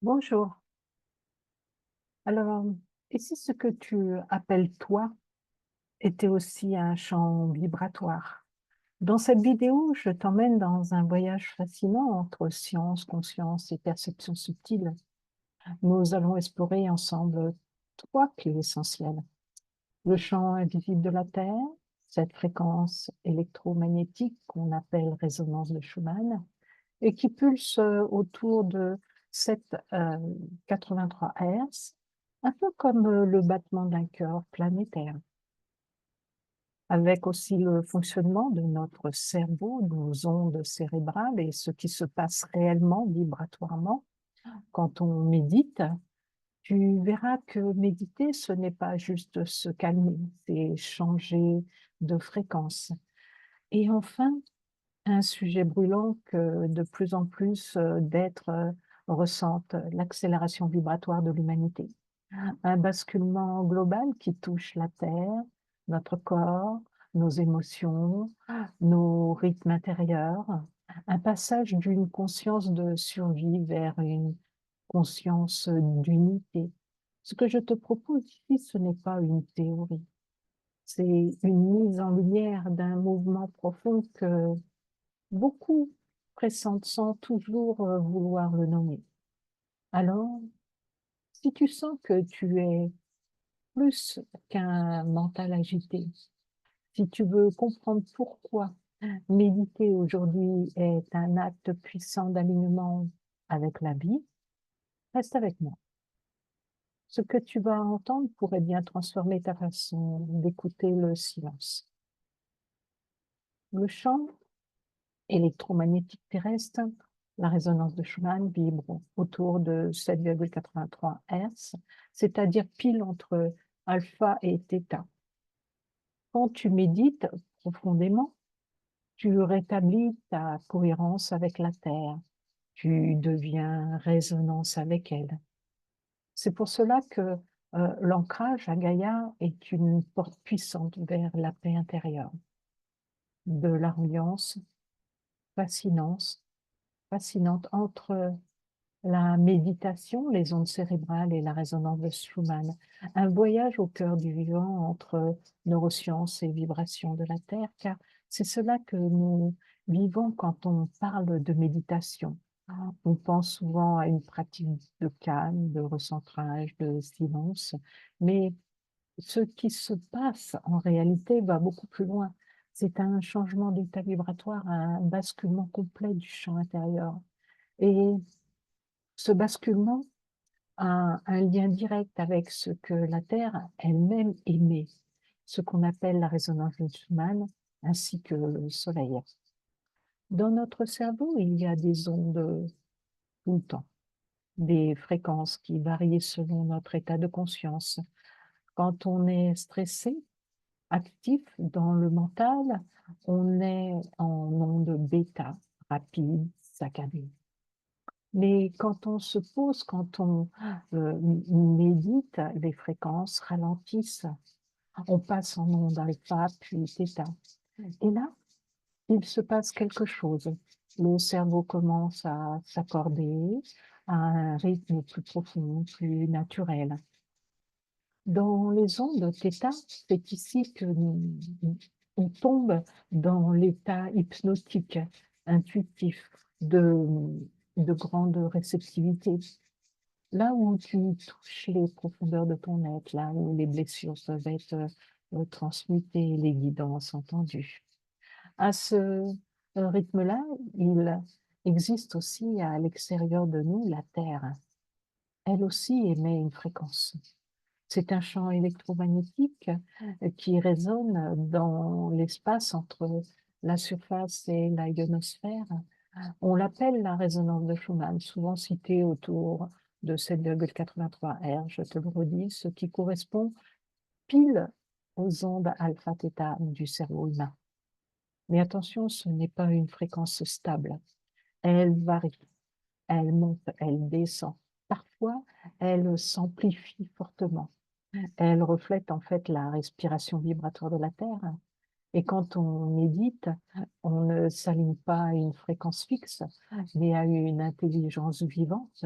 Bonjour. Alors, et si ce que tu appelles toi était aussi un champ vibratoire? Dans cette vidéo, je t'emmène dans un voyage fascinant entre science, conscience et perception subtile. Nous allons explorer ensemble trois clés essentielles. Le champ invisible de la Terre, cette fréquence électromagnétique qu'on appelle résonance de Schumann et qui pulse autour de 7,83 Hz, un peu comme le battement d'un cœur planétaire. Avec aussi le fonctionnement de notre cerveau, nos ondes cérébrales et ce qui se passe réellement vibratoirement quand on médite, tu verras que méditer, ce n'est pas juste se calmer, c'est changer de fréquence. Et enfin, un sujet brûlant que de plus en plus d'êtres ressentent, l'accélération vibratoire de l'humanité. Un basculement global qui touche la Terre, notre corps, nos émotions, nos rythmes intérieurs. Un passage d'une conscience de survie vers une conscience d'unité. Ce que je te propose ici, ce n'est pas une théorie, c'est une mise en lumière d'un mouvement profond que beaucoup pressentent sans toujours vouloir le nommer. Alors, si tu sens que tu es plus qu'un mental agité, si tu veux comprendre pourquoi méditer aujourd'hui est un acte puissant d'alignement avec la vie, reste avec moi. Ce que tu vas entendre pourrait bien transformer ta façon d'écouter le silence. Le chant électromagnétique terrestre, la résonance de Schumann vibre autour de 7,83 Hz, c'est-à-dire pile entre alpha et θ. Quand tu médites profondément, tu rétablis ta cohérence avec la Terre, tu deviens résonance avec elle. C'est pour cela que l'ancrage à Gaïa est une porte puissante vers la paix intérieure, de l'ambiance fascinante, fascinante entre la méditation, les ondes cérébrales et la résonance de Schumann. Un voyage au cœur du vivant entre neurosciences et vibrations de la Terre, car c'est cela que nous vivons quand on parle de méditation. On pense souvent à une pratique de calme, de recentrage, de silence, mais ce qui se passe en réalité va beaucoup plus loin. C'est un changement d'état vibratoire, un basculement complet du champ intérieur. Et ce basculement a un lien direct avec ce que la Terre elle-même émet, ce qu'on appelle la résonance de Schumann, ainsi que le Soleil. Dans notre cerveau, il y a des ondes tout le temps, des fréquences qui varient selon notre état de conscience. Quand on est stressé, actif dans le mental, on est en onde bêta, rapide, saccadée. Mais quand on se pose, quand on médite, les fréquences ralentissent. On passe en onde alpha, puis θ. Et là, il se passe quelque chose. Le cerveau commence à s'accorder à un rythme plus profond, plus naturel. Dans les ondes θ, c'est ici que on tombe dans l'état hypnotique, intuitif, de grande réceptivité. Là où tu touches les profondeurs de ton être, là où les blessures peuvent être transmutées, les guidances entendues. À ce rythme-là, il existe aussi à l'extérieur de nous la Terre. Elle aussi émet une fréquence. C'est un champ électromagnétique qui résonne dans l'espace entre la surface et la ionosphère. On l'appelle la résonance de Schumann, souvent citée autour de 7,83 Hz, je te le redis, ce qui correspond pile aux ondes alpha-θ du cerveau humain. Mais attention, ce n'est pas une fréquence stable. Elle varie, elle monte, elle descend. Parfois, elle s'amplifie fortement. Elle reflète en fait la respiration vibratoire de la Terre. Et quand on médite, on ne s'aligne pas à une fréquence fixe, mais à une intelligence vivante.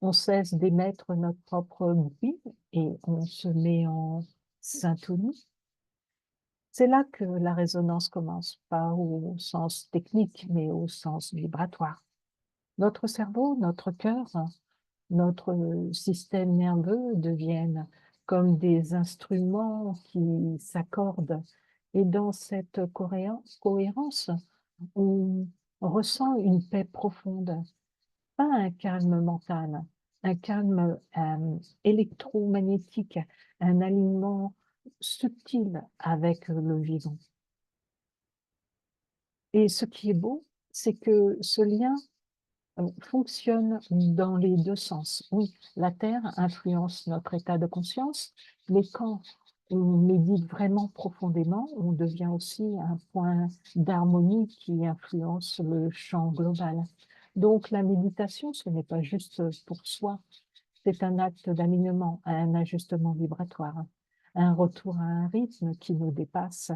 On cesse d'émettre notre propre bruit et on se met en syntonie. C'est là que la résonance commence, pas au sens technique, mais au sens vibratoire. Notre cerveau, notre cœur, notre système nerveux deviennent comme des instruments qui s'accordent. Et dans cette cohérence, on ressent une paix profonde, pas un calme mental, un calme électromagnétique, un alignement subtil avec le vivant. Et ce qui est beau, c'est que ce lien fonctionne dans les deux sens. Oui, la Terre influence notre état de conscience, mais quand on médite vraiment profondément, on devient aussi un point d'harmonie qui influence le champ global. Donc la méditation, ce n'est pas juste pour soi, c'est un acte d'alignement, un ajustement vibratoire, un retour à un rythme qui nous dépasse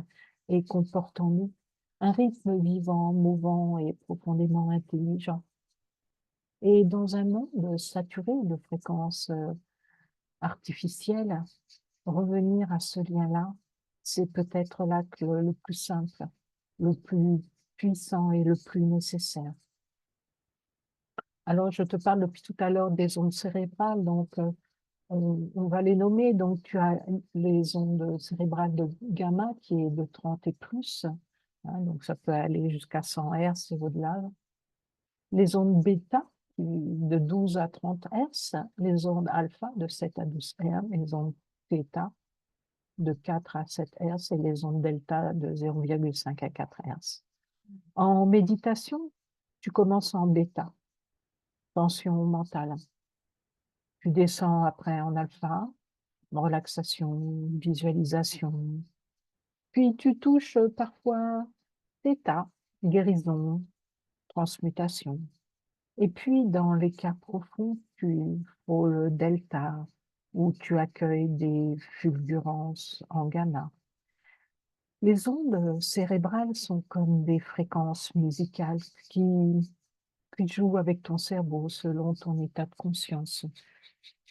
et qu'on porte en nous, un rythme vivant, mouvant et profondément intelligent. Et dans un monde saturé de fréquences artificielles, revenir à ce lien-là, c'est peut-être l'acte le plus simple, le plus puissant et le plus nécessaire. Alors, je te parle depuis tout à l'heure des ondes cérébrales, donc on va les nommer. Donc, tu as les ondes cérébrales de gamma qui est de 30 et plus, hein, donc ça peut aller jusqu'à 100 Hz et au-delà. Les ondes bêta de 12 à 30 Hz, les ondes alpha de 7 à 12 Hz, les ondes theta de 4 à 7 Hz et les ondes delta de 0,5 à 4 Hz. En méditation, tu commences en bêta, tension mentale. Tu descends après en alpha, relaxation, visualisation. Puis tu touches parfois theta, guérison, transmutation. Et puis, dans les cas profonds, tu frôles delta, où tu accueilles des fulgurances en gamma. Les ondes cérébrales sont comme des fréquences musicales qui jouent avec ton cerveau selon ton état de conscience.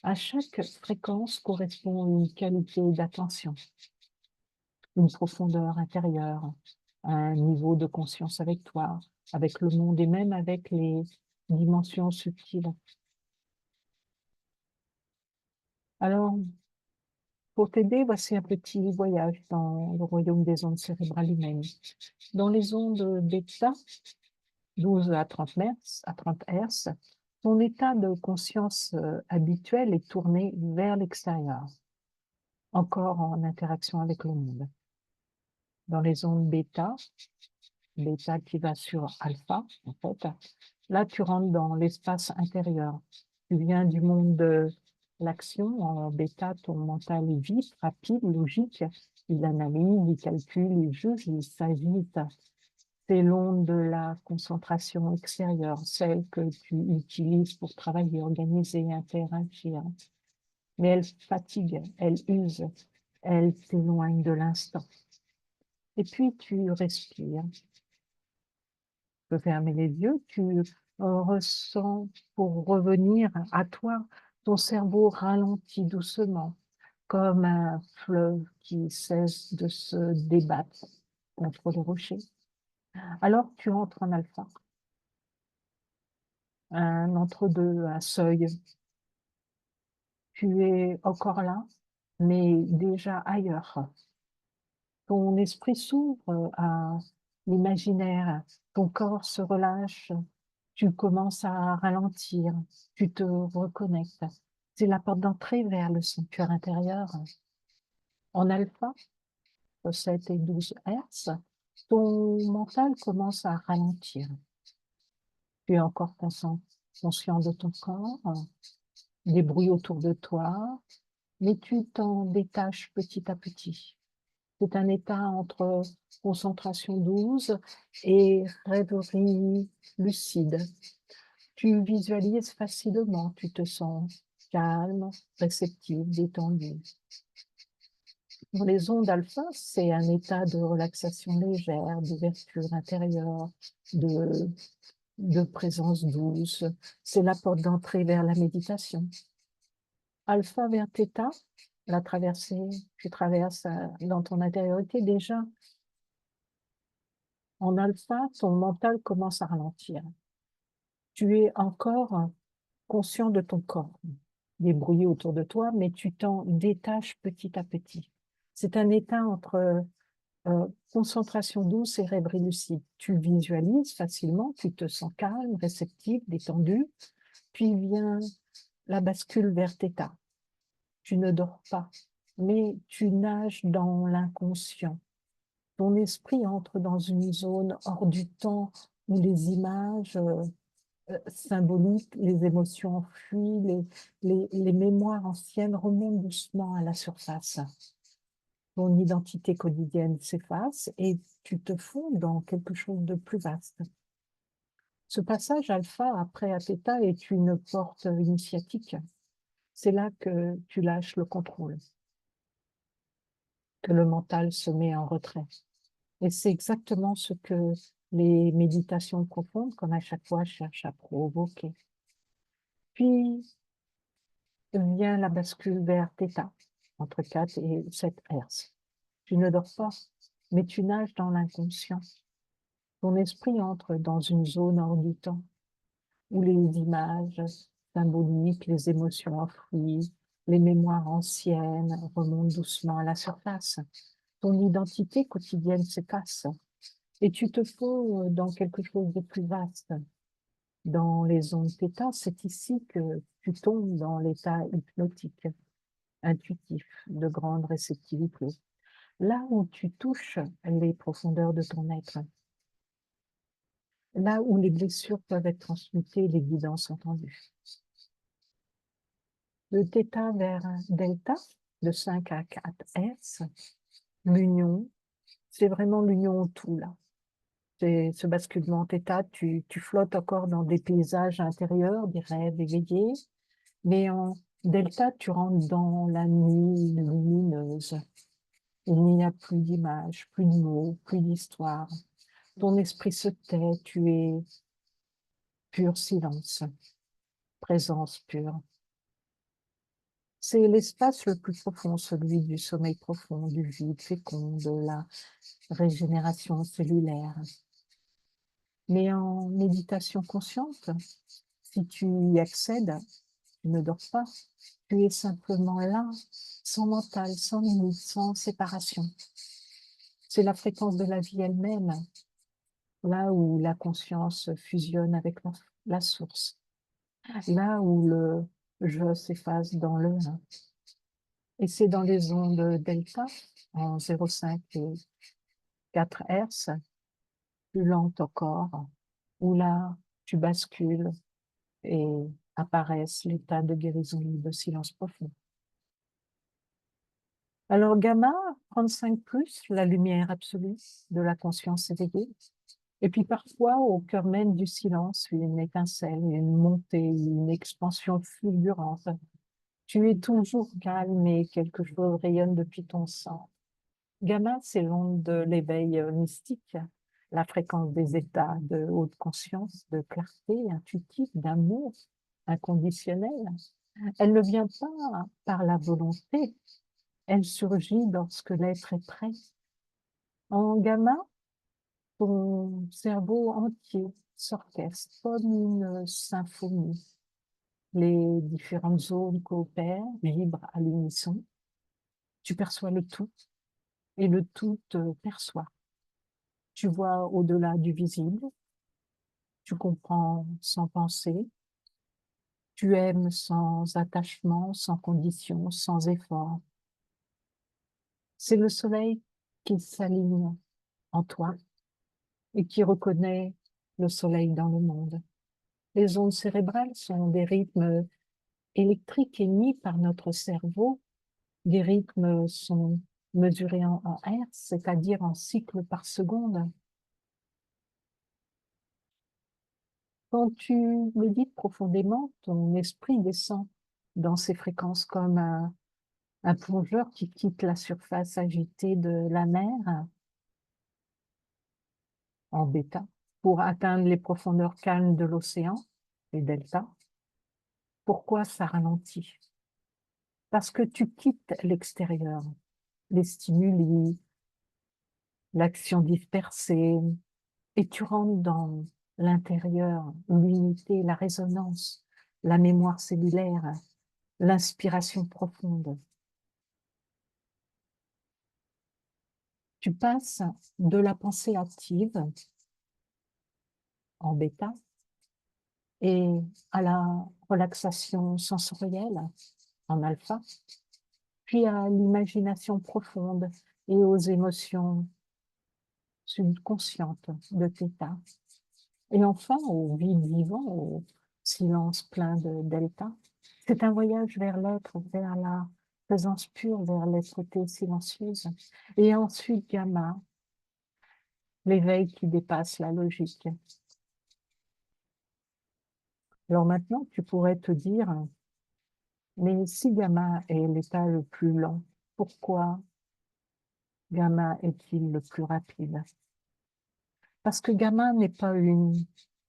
À chaque fréquence correspond une qualité d'attention, une profondeur intérieure, un niveau de conscience avec toi, avec le monde et même avec les dimensions subtiles. Alors, pour t'aider, voici un petit voyage dans le royaume des ondes cérébrales humaines. Dans les ondes bêta, 12 à 30 Hz, ton état de conscience habituel est tourné vers l'extérieur, encore en interaction avec le monde. Dans les ondes bêta qui va sur alpha, en fait, là tu rentres dans l'espace intérieur. Tu viens du monde de l'action. En bêta, ton mental est vif, rapide, logique. Il analyse, il calcule, il juge, il s'agite. C'est l'onde de la concentration extérieure, celle que tu utilises pour travailler, organiser, interagir. Mais elle fatigue, elle use, elle t'éloigne de l'instant. Et puis tu respires. Tu peux fermer les yeux, tu ressens pour revenir à toi, ton cerveau ralentit doucement, comme un fleuve qui cesse de se débattre contre les rochers. Alors tu entres en alpha, un entre-deux, un seuil. Tu es encore là, mais déjà ailleurs. Ton esprit s'ouvre à l'imaginaire, ton corps se relâche, tu commences à ralentir, tu te reconnectes. C'est la porte d'entrée vers le sanctuaire intérieur. En alpha, 7 et 12 Hz, ton mental commence à ralentir. Tu es encore conscient de ton corps, des bruits autour de toi, mais tu t'en détaches petit à petit. C'est un état entre concentration 12 et rêverie lucide. Tu visualises facilement, tu te sens calme, réceptif, détendu. Pour les ondes alpha, c'est un état de relaxation légère, d'ouverture intérieure, de de présence douce. C'est la porte d'entrée vers la méditation. Alpha vers Theta, la traversée, tu traverses dans ton intériorité déjà. En alpha, ton mental commence à ralentir. Tu es encore conscient de ton corps, débrouillé autour de toi, mais tu t'en détaches petit à petit. C'est un état entre concentration douce et rêverie lucide. Tu visualises facilement, tu te sens calme, réceptif, détendu, puis vient la bascule vers Theta. Tu ne dors pas, mais tu nages dans l'inconscient. Ton esprit entre dans une zone hors du temps où les images symboliques, les émotions enfuies, les mémoires anciennes remontent doucement à la surface. Ton identité quotidienne s'efface et tu te fonds dans quelque chose de plus vaste. Ce passage alpha après à theta est une porte initiatique. C'est là que tu lâches le contrôle, que le mental se met en retrait. Et c'est exactement ce que les méditations profondes, comme à chaque fois, cherchent à provoquer. Puis vient la bascule vers θ, entre 4 et 7 Hz. Tu ne dors pas, mais tu nages dans l'inconscient. Ton esprit entre dans une zone hors du temps, où les images symboliques, les émotions enfouies, les mémoires anciennes remontent doucement à la surface. Ton identité quotidienne s'efface et tu te fonds dans quelque chose de plus vaste. Dans les ondes θ, c'est ici que tu tombes dans l'état hypnotique, intuitif, de grande réceptivité, là où tu touches les profondeurs de ton être, là où les blessures peuvent être transmutées, les guidances entendues. De θ vers delta, de 5 à 4 Hz, l'union, c'est vraiment l'union au tout là. C'est ce basculement θ, tu flottes encore dans des paysages intérieurs, des rêves éveillés, mais en delta, tu rentres dans la nuit lumineuse. Il n'y a plus d'images, plus de mots, plus d'histoire. Ton esprit se tait, tu es pur silence, présence pure. C'est l'espace le plus profond, celui du sommeil profond, du vide fécond, de la régénération cellulaire. Mais en méditation consciente, si tu y accèdes, tu ne dors pas, tu es simplement là, sans mental, sans limite, sans séparation. C'est la fréquence de la vie elle-même, là où la conscience fusionne avec la source, là où le je s'efface dans le 1. Et c'est dans les ondes delta, en 0,5 et 4 Hz, plus lentes encore, où là, tu bascules et apparaissent l'état de guérison de silence profond. Alors, gamma, 35 plus, la lumière absolue de la conscience éveillée. Et puis parfois, au cœur même du silence, une étincelle, une montée, une expansion fulgurante. Tu es toujours calme et quelque chose rayonne depuis ton sang. Gamma, c'est l'onde de l'éveil mystique, la fréquence des états de haute conscience, de clarté intuitive, d'amour inconditionnel. Elle ne vient pas par la volonté, elle surgit lorsque l'être est prêt. En gamma, ton cerveau entier s'orchestre comme une symphonie. Les différentes zones coopèrent, vibrent à l'unisson. Tu perçois le tout et le tout te perçoit. Tu vois au-delà du visible, tu comprends sans penser, tu aimes sans attachement, sans condition, sans effort. C'est le soleil qui s'aligne en toi et qui reconnaît le soleil dans le monde. Les ondes cérébrales sont des rythmes électriques émis par notre cerveau. Les rythmes sont mesurés en Hertz, c'est-à-dire en cycles par seconde. Quand tu médites profondément, ton esprit descend dans ces fréquences comme un plongeur qui quitte la surface agitée de la mer en bêta. pour atteindre les profondeurs calmes de l'océan, les deltas. Pourquoi ça ralentit? Parce que tu quittes l'extérieur, les stimuli, l'action dispersée, et tu rentres dans l'intérieur, l'unité, la résonance, la mémoire cellulaire, l'inspiration profonde. Tu passes de la pensée active en bêta et à la relaxation sensorielle en alpha, puis à l'imagination profonde et aux émotions subconscientes de theta. Et enfin, au vide vivant, au silence plein de delta. C'est un voyage vers l'être, vers la présence pure, vers l'être-té silencieuse. Et ensuite, gamma, l'éveil qui dépasse la logique. Alors maintenant, tu pourrais te dire, mais si gamma est l'état le plus lent, pourquoi gamma est-il le plus rapide? Parce que gamma n'est pas une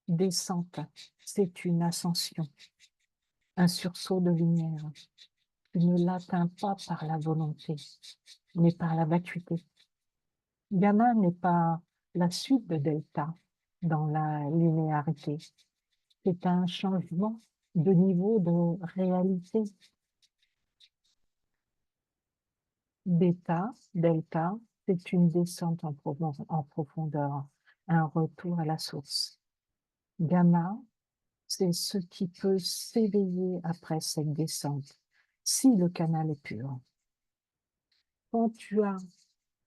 descente, c'est une ascension, un sursaut de lumière. Tu ne l'atteins pas par la volonté, mais par la vacuité. Gamma n'est pas la suite de delta dans la linéarité. C'est un changement de niveau de réalité. Bêta, delta, c'est une descente en profondeur, un retour à la source. Gamma, c'est ce qui peut s'éveiller après cette descente, si le canal est pur. Quand tu as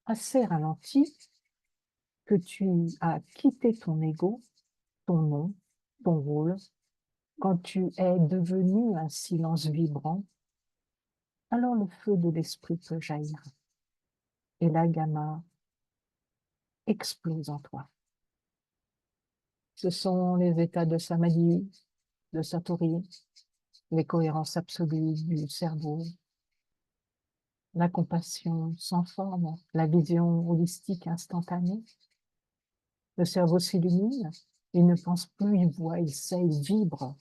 assez ralenti, que tu as quitté ton ego, ton nom, ton rôle, quand tu es devenu un silence vibrant, alors le feu de l'esprit peut jaillir. Et la gamma explose en toi. Ce sont les états de samadhi, de satori, les cohérences absolues du cerveau, la compassion sans forme, la vision holistique instantanée. Le cerveau s'illumine, il ne pense plus, il voit, il sait, il vibre.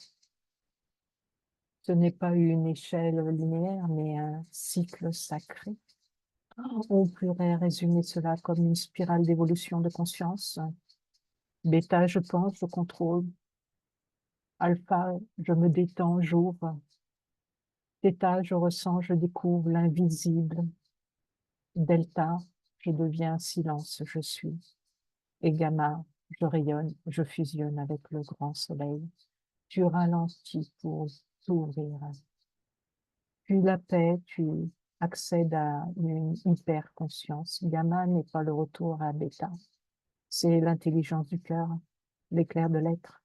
Ce n'est pas une échelle linéaire, mais un cycle sacré. On pourrait résumer cela comme une spirale d'évolution de conscience. Bêta, je pense, je contrôle. Alpha, je me détends, j'ouvre. Theta, je ressens, je découvre l'invisible. Delta, je deviens silence, je suis. Et gamma, je rayonne, je fusionne avec le grand soleil. Tu ralentis pour t'ouvrir. Puis la paix, tu accèdes à une hyper-conscience. Gamma n'est pas le retour à bêta. C'est l'intelligence du cœur, l'éclair de l'être.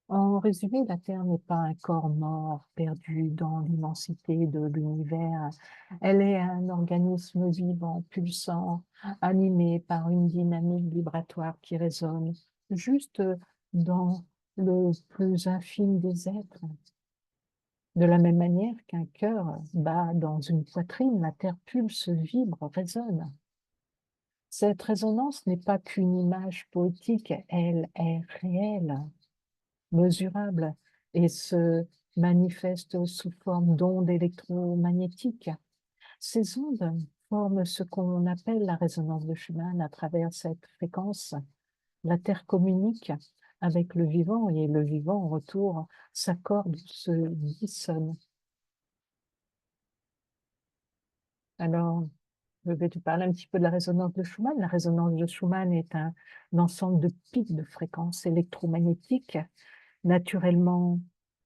En résumé, la Terre n'est pas un corps mort, perdu dans l'immensité de l'univers. Elle est un organisme vivant, pulsant, animé par une dynamique vibratoire qui résonne juste dans le plus infime des êtres. De la même manière qu'un cœur bat dans une poitrine, la Terre pulse, vibre, résonne. Cette résonance n'est pas qu'une image poétique, elle est réelle, mesurable et se manifeste sous forme d'ondes électromagnétiques. Ces ondes forment ce qu'on appelle la résonance de Schumann. À travers cette fréquence, la Terre communique avec le vivant et le vivant en retour s'accorde, se dissonne. Alors, je vais te parler un petit peu de la résonance de Schumann. La résonance de Schumann est un ensemble de pics de fréquences électromagnétiques naturellement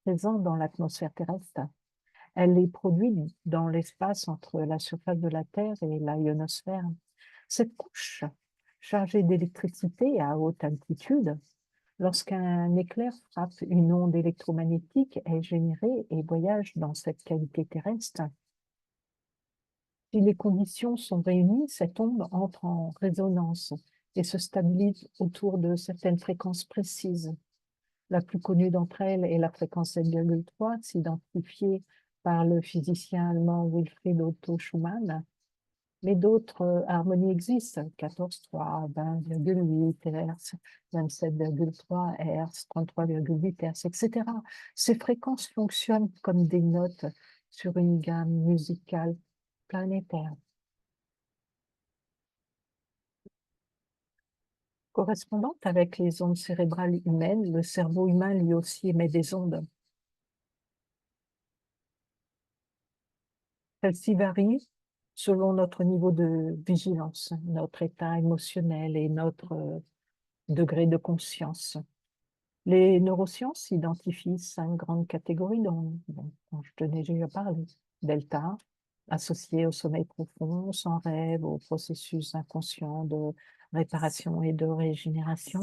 présents dans l'atmosphère terrestre. Elle est produite dans l'espace entre la surface de la Terre et la ionosphère. Cette couche, chargée d'électricité à haute altitude, lorsqu'un éclair frappe une onde électromagnétique, est générée et voyage dans cette cavité terrestre. Si les conditions sont réunies, cette onde entre en résonance et se stabilise autour de certaines fréquences précises. La plus connue d'entre elles est la fréquence 7,3, identifiée par le physicien allemand Wilfried Otto Schumann. Mais d'autres harmonies existent, 14,3, 20,8 Hz, 27,3 Hz, 33,8 Hz, etc. Ces fréquences fonctionnent comme des notes sur une gamme musicale planétaire. Correspondante avec les ondes cérébrales humaines, le cerveau humain lui aussi émet des ondes. Celles-ci varient selon notre niveau de vigilance, notre état émotionnel et notre degré de conscience. Les neurosciences identifient 5 grandes catégories dont je te n'ai déjà parlé. Delta, associé au sommeil profond, sans rêve, au processus inconscient de réparation et de régénération.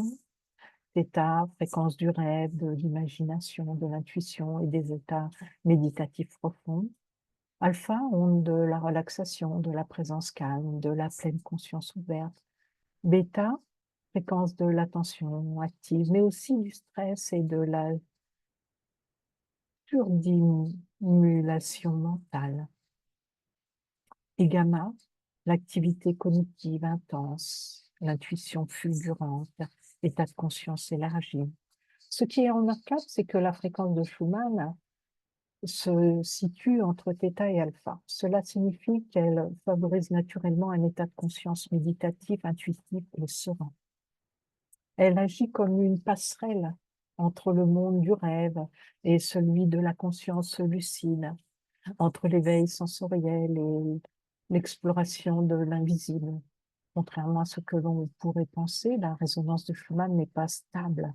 Theta, fréquence du rêve, de l'imagination, de l'intuition et des états méditatifs profonds. Alpha, onde de la relaxation, de la présence calme, de la pleine conscience ouverte. Bêta, fréquence de l'attention active, mais aussi du stress et de la surdimulation mentale. Et gamma, l'activité cognitive intense, l'intuition fulgurante, l'état de conscience élargi. Ce qui est remarquable, c'est que la fréquence de Schumann se situe entre θ et alpha. Cela signifie qu'elle favorise naturellement un état de conscience méditatif, intuitif et serein. Elle agit comme une passerelle entre le monde du rêve et celui de la conscience lucide, entre l'éveil sensoriel et l'exploration de l'invisible. Contrairement à ce que l'on pourrait penser, la résonance de Schumann n'est pas stable.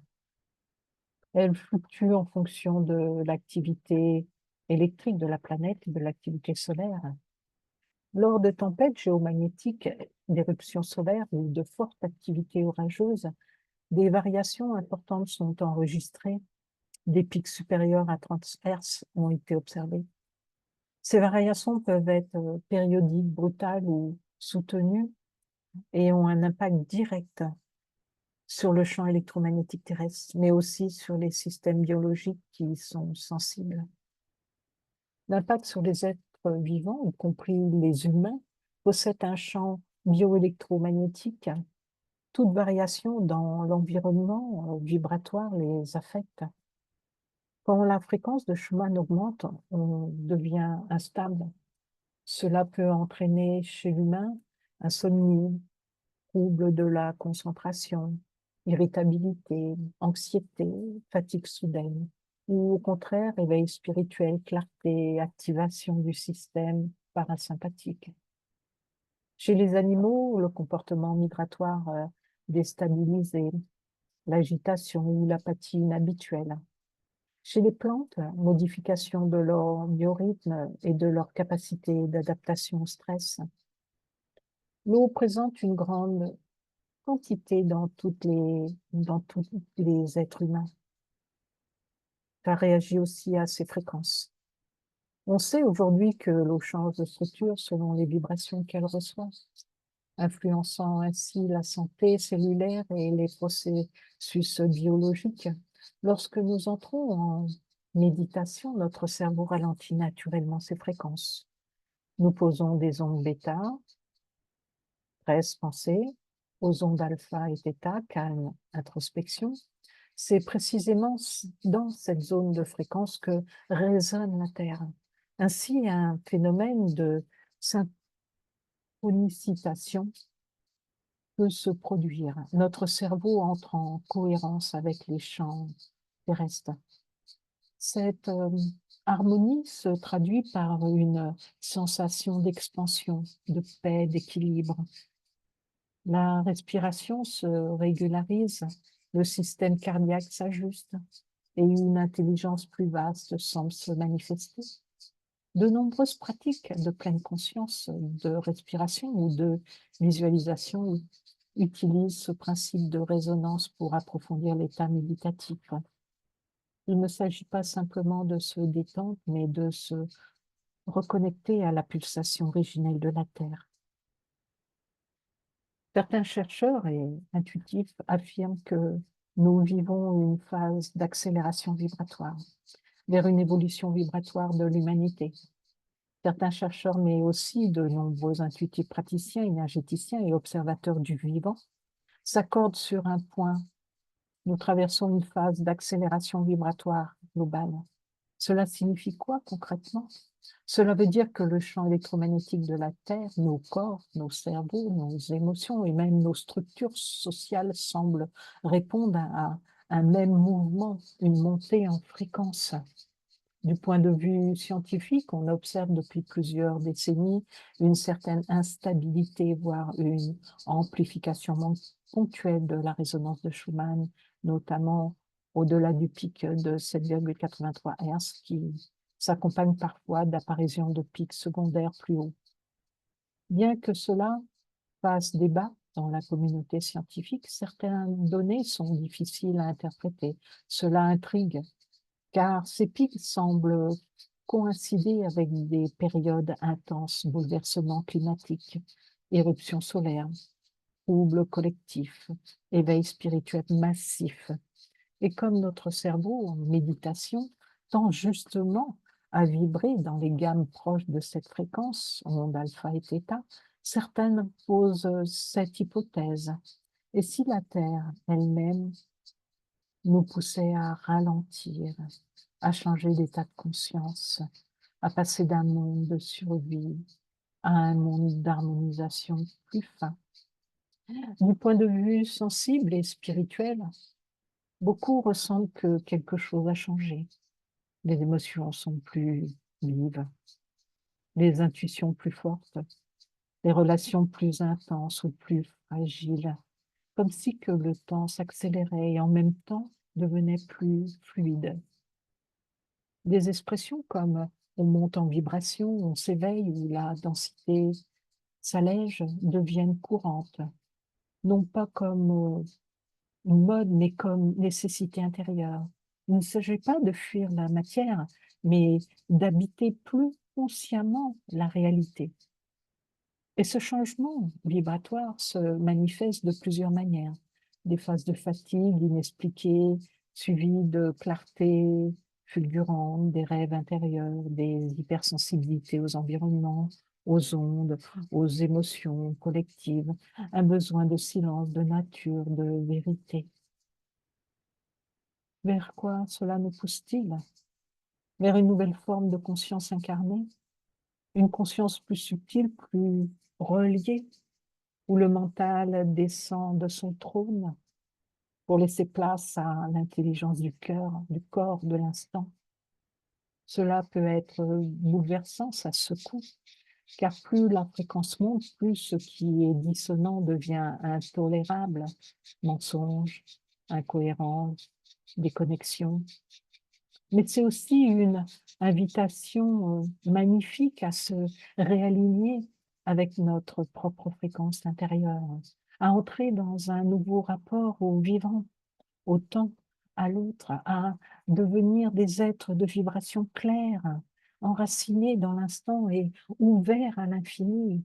Elle fluctue en fonction de l'activité électrique de la planète et de l'activité solaire. Lors de tempêtes géomagnétiques, d'éruptions solaires ou de fortes activités orageuses, des variations importantes sont enregistrées. Des pics supérieurs à 30 Hz ont été observés. Ces variations peuvent être périodiques, brutales ou soutenues et ont un impact direct sur le champ électromagnétique terrestre, mais aussi sur les systèmes biologiques qui y sont sensibles. L'impact sur les êtres vivants, y compris les humains, possède un champ bioélectromagnétique. Toute variation dans l'environnement vibratoire les affecte. Quand la fréquence de Schumann augmente, on devient instable. Cela peut entraîner chez l'humain insomnie, trouble de la concentration, irritabilité, anxiété, fatigue soudaine, ou au contraire, éveil spirituel, clarté, activation du système parasympathique. Chez les animaux, le comportement migratoire déstabilisé, l'agitation ou l'apathie inhabituelle. Chez les plantes, modification de leur biorhythme et de leur capacité d'adaptation au stress. L'eau présente une grande quantité dans tous les êtres humains. Ça réagit aussi à ces fréquences. On sait aujourd'hui que l'eau change de structure selon les vibrations qu'elle reçoit, influençant ainsi la santé cellulaire et les processus biologiques. Lorsque nous entrons en méditation, notre cerveau ralentit naturellement ses fréquences. Nous posons des ondes bêta, stress, pensée, aux ondes alpha et θ, calme, introspection. C'est précisément dans cette zone de fréquence que résonne la Terre. Ainsi, un phénomène de synchronicitation peut se produire. Notre cerveau entre en cohérence avec les champs terrestres. Cette harmonie se traduit par une sensation d'expansion, de paix, d'équilibre. La respiration se régularise, le système cardiaque s'ajuste et une intelligence plus vaste semble se manifester. De nombreuses pratiques de pleine conscience, de respiration ou de visualisation utilisent ce principe de résonance pour approfondir l'état méditatif. Il ne s'agit pas simplement de se détendre, mais de se reconnecter à la pulsation originelle de la Terre. Certains chercheurs et intuitifs affirment que nous vivons une phase d'accélération vibratoire vers une évolution vibratoire de l'humanité. Certains chercheurs, mais aussi de nombreux intuitifs praticiens, énergéticiens et observateurs du vivant, s'accordent sur un point. Nous traversons une phase d'accélération vibratoire globale. Cela signifie quoi concrètement? Cela veut dire que le champ électromagnétique de la Terre, nos corps, nos cerveaux, nos émotions et même nos structures sociales semblent répondre à un même mouvement, une montée en fréquence. Du point de vue scientifique, on observe depuis plusieurs décennies une certaine instabilité, voire une amplification ponctuelle de la résonance de Schumann, notamment au-delà du pic de 7,83 Hz, qui s'accompagne parfois d'apparitions de pics secondaires plus hauts. Bien que cela fasse débat dans la communauté scientifique, certaines données sont difficiles à interpréter. Cela intrigue car ces pics semblent coïncider avec des périodes intenses, bouleversements climatiques, éruptions solaires, troubles collectifs, éveil spirituel massif. Et comme notre cerveau, en méditation, tend justement à vibrer dans les gammes proches de cette fréquence, ondes alpha et θ, certaines posent cette hypothèse. Et si la Terre elle-même nous poussait à ralentir, à changer d'état de conscience, à passer d'un monde de survie à un monde d'harmonisation plus fin. Du point de vue sensible et spirituel, beaucoup ressentent que quelque chose a changé. Les émotions sont plus vives, les intuitions plus fortes, les relations plus intenses ou plus fragiles, comme si que le temps s'accélérait et en même temps devenait plus fluide. Des expressions comme on monte en vibration, on s'éveille ou la densité s'allège deviennent courantes, non pas comme une mode, mais comme nécessité intérieure. Il ne s'agit pas de fuir la matière, mais d'habiter plus consciemment la réalité. Et ce changement vibratoire se manifeste de plusieurs manières. Des phases de fatigue inexpliquées, suivies de clarté fulgurante, des rêves intérieurs, des hypersensibilités aux environnements, aux ondes, aux émotions collectives, un besoin de silence, de nature, de vérité. Vers quoi cela nous pousse-t-il? Vers une nouvelle forme de conscience incarnée, une conscience plus subtile, plus reliée, où le mental descend de son trône pour laisser place à l'intelligence du cœur, du corps, de l'instant. Cela peut être bouleversant, ça secoue, car plus la fréquence monte, plus ce qui est dissonant devient intolérable. Mensonges, incohérences, déconnexion. Mais c'est aussi une invitation magnifique à se réaligner avec notre propre fréquence intérieure, à entrer dans un nouveau rapport au vivant, au temps, à l'autre, à devenir des êtres de vibration claire, enracinés dans l'instant et ouverts à l'infini.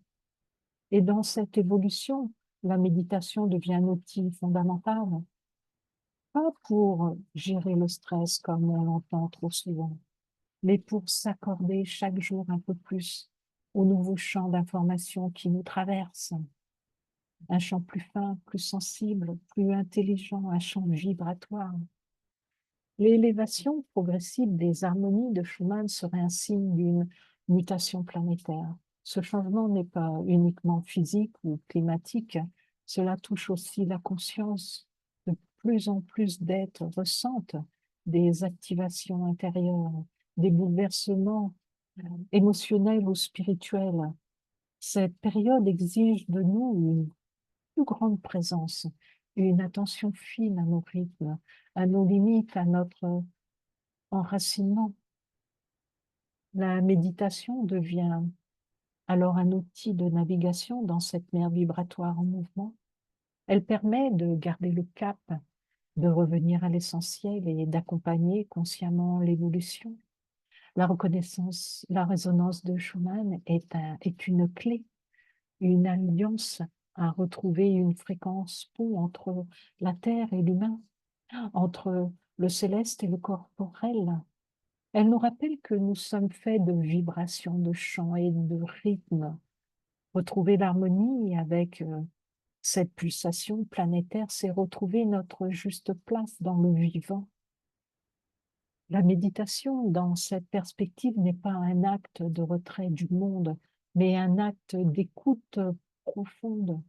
Et dans cette évolution, la méditation devient un outil fondamental, pas pour gérer le stress comme on l'entend trop souvent, mais pour s'accorder chaque jour un peu plus au nouveau champ d'information qui nous traverse, un champ plus fin, plus sensible, plus intelligent, un champ vibratoire. L'élévation progressive des harmonies de Schumann serait un signe d'une mutation planétaire. Ce changement n'est pas uniquement physique ou climatique, cela touche aussi la conscience. De plus en plus d'êtres ressentent des activations intérieures, des bouleversements émotionnels ou spirituels. Cette période exige de nous une plus grande présence, une attention fine à nos rythmes, à nos limites, à notre enracinement. La méditation devient alors un outil de navigation dans cette mer vibratoire en mouvement. Elle permet de garder le cap, de revenir à l'essentiel et d'accompagner consciemment l'évolution. La reconnaissance, la résonance de Schumann est une clé, une alliance à retrouver une fréquence pont entre la Terre et l'humain, entre le céleste et le corporel. Elle nous rappelle que nous sommes faits de vibrations, de chants et de rythmes. Retrouver l'harmonie avec cette pulsation planétaire, c'est retrouver notre juste place dans le vivant. La méditation, dans cette perspective, n'est pas un acte de retrait du monde, mais un acte d'écoute profonde.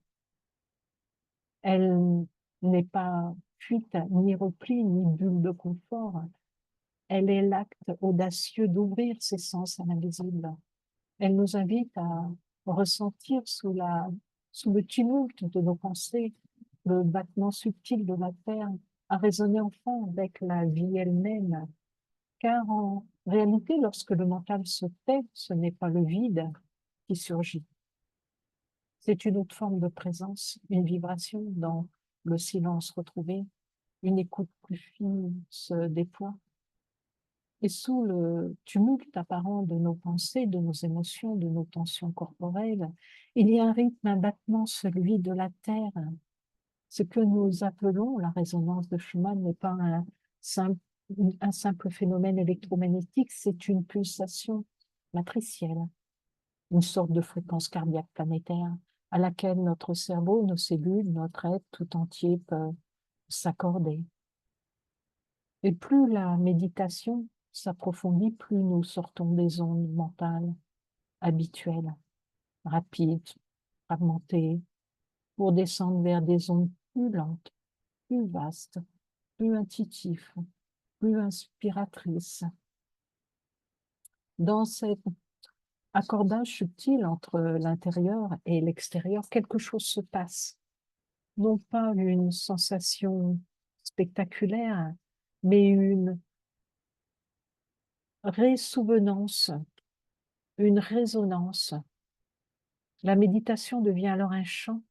Elle n'est pas fuite, ni repli, ni bulle de confort. Elle est l'acte audacieux d'ouvrir ses sens à l'invisible. Elle nous invite à ressentir sous le tumulte de nos pensées le battement subtil de la terre, à résonner enfin avec la vie elle-même. Car en réalité, lorsque le mental se tait, ce n'est pas le vide qui surgit. C'est une autre forme de présence, une vibration dans le silence retrouvé, une écoute plus fine se déploie. Et sous le tumulte apparent de nos pensées, de nos émotions, de nos tensions corporelles, il y a un rythme, un battement, celui de la terre. Ce que nous appelons la résonance de Schumann n'est pas simple, un simple phénomène électromagnétique, c'est une pulsation matricielle, une sorte de fréquence cardiaque planétaire à laquelle notre cerveau, nos cellules, notre être tout entier peuvent s'accorder. Et plus la méditation s'approfondit, plus nous sortons des ondes mentales habituelles, rapides, fragmentées, pour descendre vers des ondes plus lentes, plus vastes, plus intuitives, plus inspiratrices. Dans cet accordage subtil entre l'intérieur et l'extérieur, quelque chose se passe. Non pas une sensation spectaculaire, mais une ressouvenance, une résonance. La méditation devient alors un chant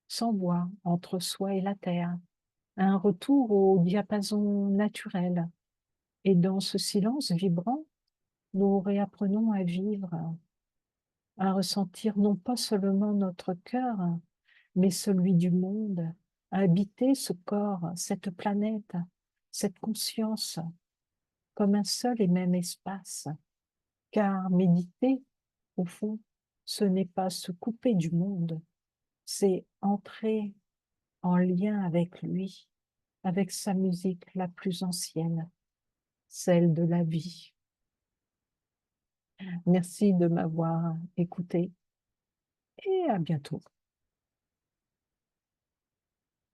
sans voix entre soi et la terre, un retour au diapason naturel. Et dans ce silence vibrant, nous réapprenons à vivre, à ressentir non pas seulement notre cœur, mais celui du monde, à habiter ce corps, cette planète, cette conscience, comme un seul et même espace. Car méditer, au fond, ce n'est pas se couper du monde, c'est entrer en lien avec lui, avec sa musique la plus ancienne, celle de la vie. Merci de m'avoir écouté et à bientôt.